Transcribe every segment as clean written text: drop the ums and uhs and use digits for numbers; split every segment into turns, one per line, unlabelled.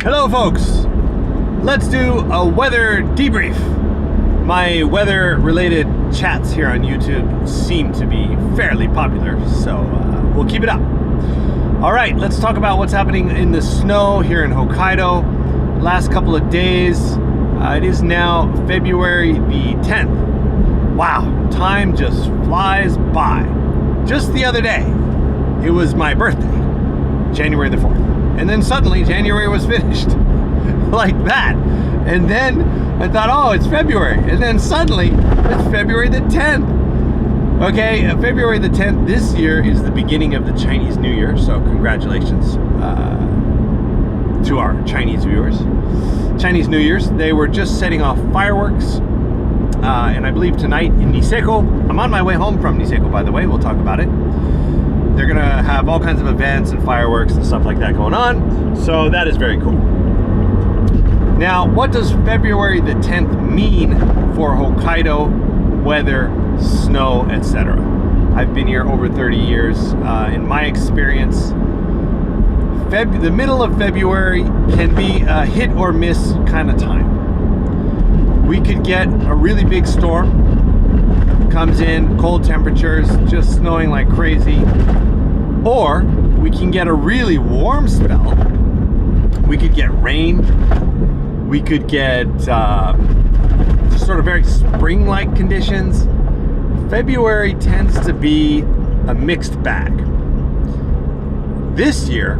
Hello folks, let's do a weather debrief. My weather related chats here on YouTube seem to be fairly popular, so we'll keep it up. Alright, let's talk about what's happening in the snow here in Hokkaido. Last couple of days, it is now February the 10th. Wow, time just flies by. Just the other day, it was my birthday, January the 4th. And then suddenly January was finished, like that. And then I thought, oh, it's February. And then suddenly it's February the 10th. Okay, February the 10th this year is the beginning of the Chinese New Year. So congratulations to our Chinese viewers. Chinese New Year's, they were just setting off fireworks. And I believe tonight in Niseko, I'm on my way home from Niseko, by the way, we'll talk about it. They're gonna have all kinds of events and fireworks and stuff like that going on. So that is very cool. Now, what does February the 10th mean for Hokkaido weather, snow, etc.? I've been here over 30 years. In my experience, the middle of February can be a hit or miss kind of time. We could get a really big storm, comes in, cold temperatures, just snowing like crazy. Or we can get a really warm spell. We could get rain. We could get just sort of very spring-like conditions. February tends to be a mixed bag. This year,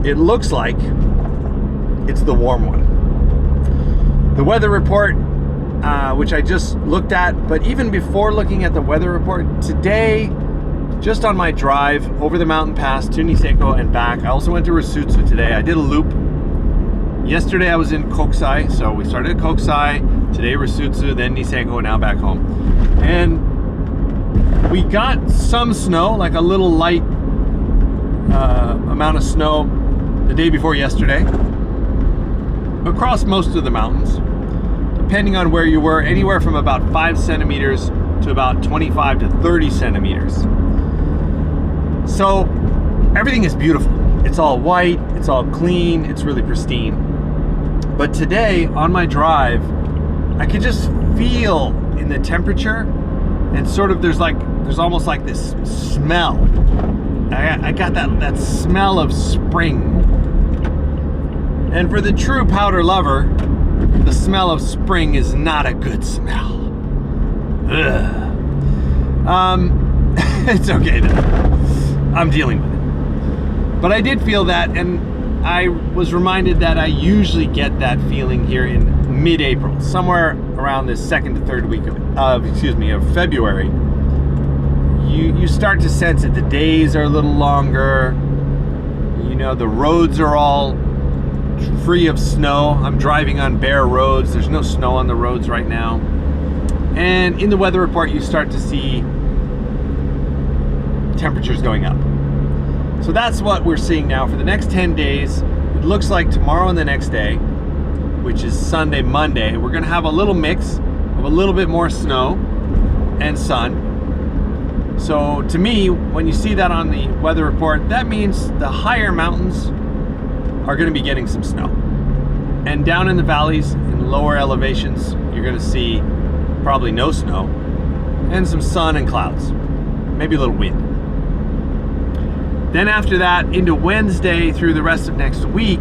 it looks like it's the warm one. The weather report, which I just looked at, but even before looking at the weather report, today, just on my drive over the mountain pass to Niseko and back, I also went to Rusutsu today. I did a loop. Yesterday I was in Kokusai, so we started at Kokusai, today Rusutsu, then Niseko, now back home. And we got some snow, like a little light amount of snow the day before yesterday, across most of the mountains. Depending on where you were, anywhere from about 5 centimeters to about 25 to 30 centimeters. So everything is beautiful. It's all white, it's all clean, it's really pristine. But today on my drive, I could just feel in the temperature and sort of there's almost like this smell. I got that smell of spring. And for the true powder lover, the smell of spring is not a good smell. Ugh. It's okay though. I'm dealing with it. But I did feel that, and I was reminded that I usually get that feeling here in mid-April, somewhere around the second to third week of February. You start to sense it. The days are a little longer. You know, the roads are all free of snow. I'm driving on bare roads. There's no snow on the roads right now. And in the weather report, you start to see temperatures going up. So that's what we're seeing now for the next 10 days. It looks like tomorrow and the next day, which is Sunday, Monday, we're gonna have a little mix of a little bit more snow and sun. So to me, when you see that on the weather report, that means the higher mountains are gonna be getting some snow. And down in the valleys, in lower elevations, you're gonna see probably no snow and some sun and clouds, maybe a little wind. Then after that, into Wednesday through the rest of next week,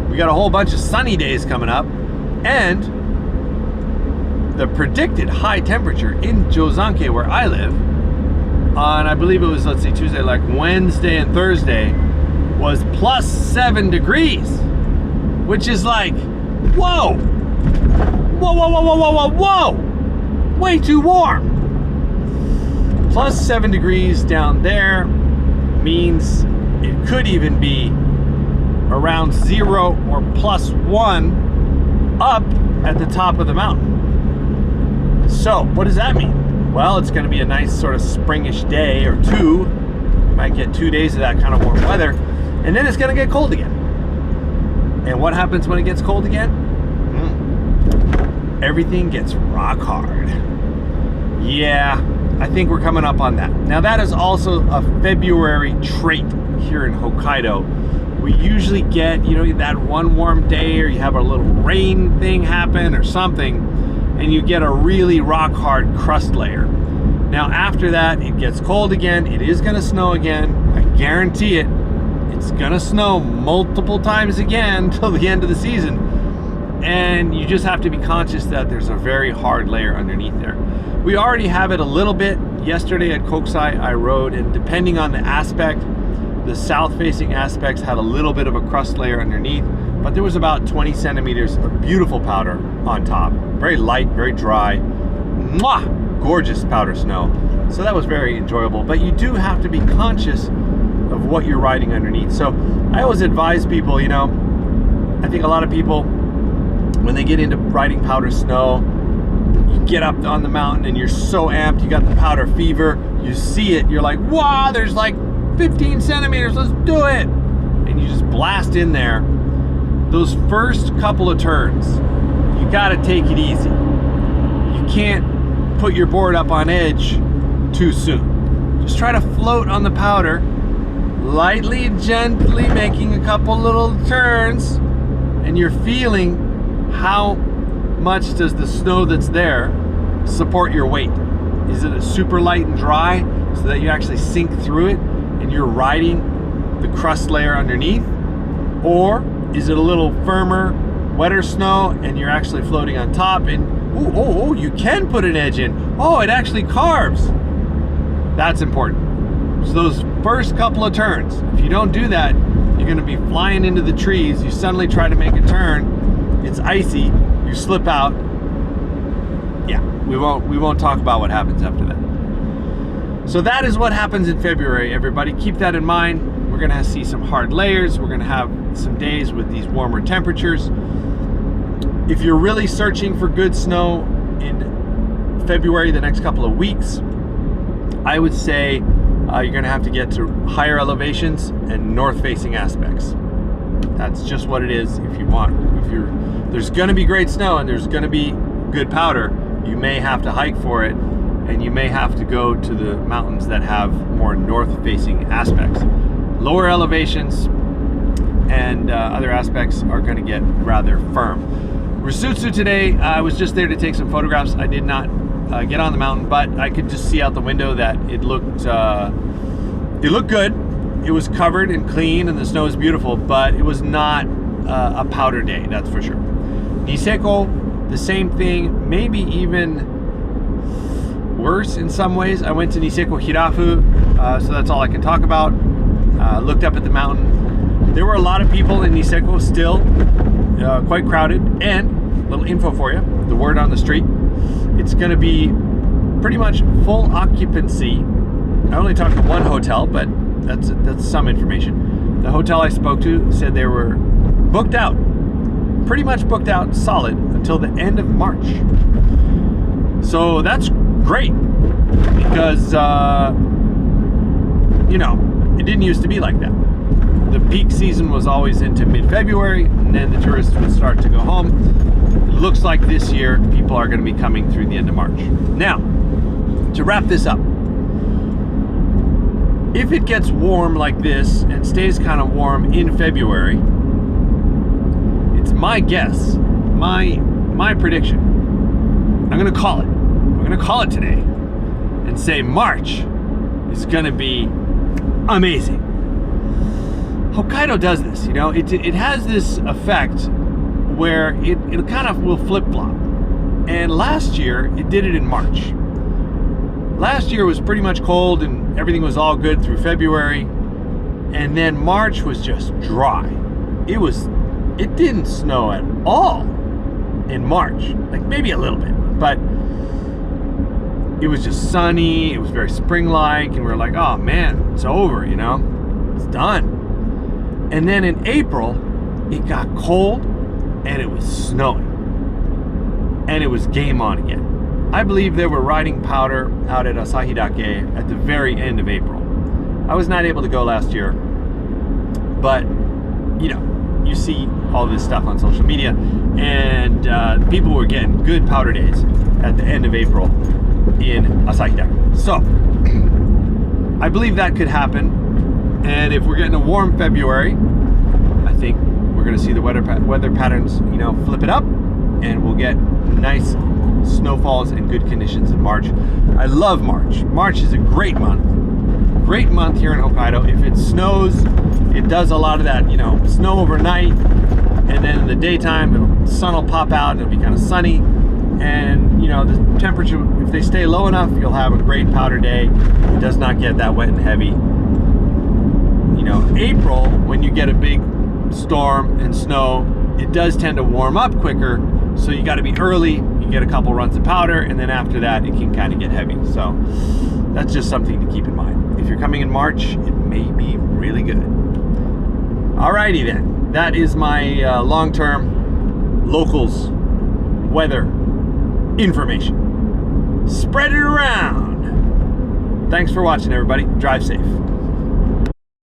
we got a whole bunch of sunny days coming up, and the predicted high temperature in Jozanke, where I live, on, I believe it was, let's see, Tuesday, like Wednesday and Thursday, was plus 7 degrees, which is like, whoa, whoa, whoa, whoa, whoa, whoa, whoa, whoa, way too warm. Plus 7 degrees down there means it could even be around 0 or plus 1 up at the top of the mountain. So what does that mean? Well, it's going to be a nice sort of springish day or two. Might get 2 days of that kind of warm weather, and then it's going to get cold again. And what happens when it gets cold again? Everything gets rock hard. Yeah, I think we're coming up on that. Now that is also a February trait here in Hokkaido. we usually get, that one warm day, or you have a little rain thing happen or something, and you get a really rock hard crust layer. Now after that, it gets cold again. It is gonna snow again. I guarantee it. It's gonna snow multiple times again till the end of the season. And you just have to be conscious that there's a very hard layer underneath there. We already have it a little bit. Yesterday at Kokusai, I rode, and depending on the aspect, the south-facing aspects had a little bit of a crust layer underneath, but there was about 20 centimeters of beautiful powder on top. Very light, very dry. Mwah! Gorgeous powder snow. So that was very enjoyable, but you do have to be conscious of what you're riding underneath. So I always advise people, I think a lot of people, when they get into riding powder snow, you get up on the mountain and you're so amped, you got the powder fever, you see it, you're like, wow, there's like 15 centimeters, let's do it. And you just blast in there. Those first couple of turns, you gotta take it easy. You can't put your board up on edge too soon. Just try to float on the powder, lightly, gently making a couple little turns, and you're feeling how much does the snow that's there support your weight. Is it a super light and dry so that you actually sink through it and you're riding the crust layer underneath? Or is it a little firmer, wetter snow and you're actually floating on top, and you can put an edge in. Oh, it actually carves. That's important. So those first couple of turns, if you don't do that, you're going to be flying into the trees. You suddenly try to make a turn, it's icy, you slip out. Yeah, we won't talk about what happens after that. So that is what happens in February, everybody. Keep that in mind. We're going to see some hard layers. We're going to have some days with these warmer temperatures. If you're really searching for good snow in February, the next couple of weeks, I would say you're going to have to get to higher elevations and north-facing aspects. That's just what it is. If there's going to be great snow and there's going to be good powder, you may have to hike for it, and you may have to go to the mountains that have more north-facing aspects. Lower elevations and other aspects are going to get rather firm. Risutsu today, I was just there to take some photographs. I did not get on the mountain, but I could just see out the window that it looked good. It was covered and clean, and the snow is beautiful, but it was not a powder day, that's for sure. Niseko, the same thing, maybe even worse in some ways. I went to Niseko Hirafu, so that's all I can talk about. Looked up at the mountain. There were a lot of people in Niseko still, quite crowded. And little info for you, the word on the street, it's going to be pretty much full occupancy. I only talked to one hotel, but that's some information. The hotel I spoke to said they were booked out, pretty much booked out solid until the end of March. So that's great, because it didn't used to be like that. The peak season was always into mid-February, and then the tourists would start to go home. It looks like this year people are going to be coming through the end of March. Now, to wrap this up, if it gets warm like this and stays kind of warm in February, it's my guess, my prediction, I'm going to call it. I'm going to call it today and say March is going to be amazing. Hokkaido does this, it has this effect where it kind of will flip-flop. And last year, it did it in March. Last year was pretty much cold and everything was all good through February. And then March was just dry. It didn't snow at all in March. Like maybe a little bit, but it was just sunny. It was very spring-like, and we were like, oh man, it's over, it's done. And then in April, it got cold and it was snowing. And it was game on again. I believe they were riding powder out at Asahidake at the very end of April. I was not able to go last year, but you see all this stuff on social media, and people were getting good powder days at the end of April in Asahidake. So I believe that could happen. And if we're getting a warm February, think we're going to see the weather patterns, flip it up, and we'll get nice snowfalls and good conditions in March. I love March. March is a great month. Great month here in Hokkaido. If it snows, it does a lot of that, snow overnight, and then in the daytime, the sun will pop out and it'll be kind of sunny. And, the temperature, if they stay low enough, you'll have a great powder day. It does not get that wet and heavy. April, when you get a big storm and snow, it does tend to warm up quicker. So you got to be early. You get a couple runs of powder, and then after that, it can kind of get heavy. So that's just something to keep in mind. If you're coming in March, it may be really good. Alrighty then. That is my long-term locals weather information. Spread it around. Thanks for watching, everybody. Drive safe.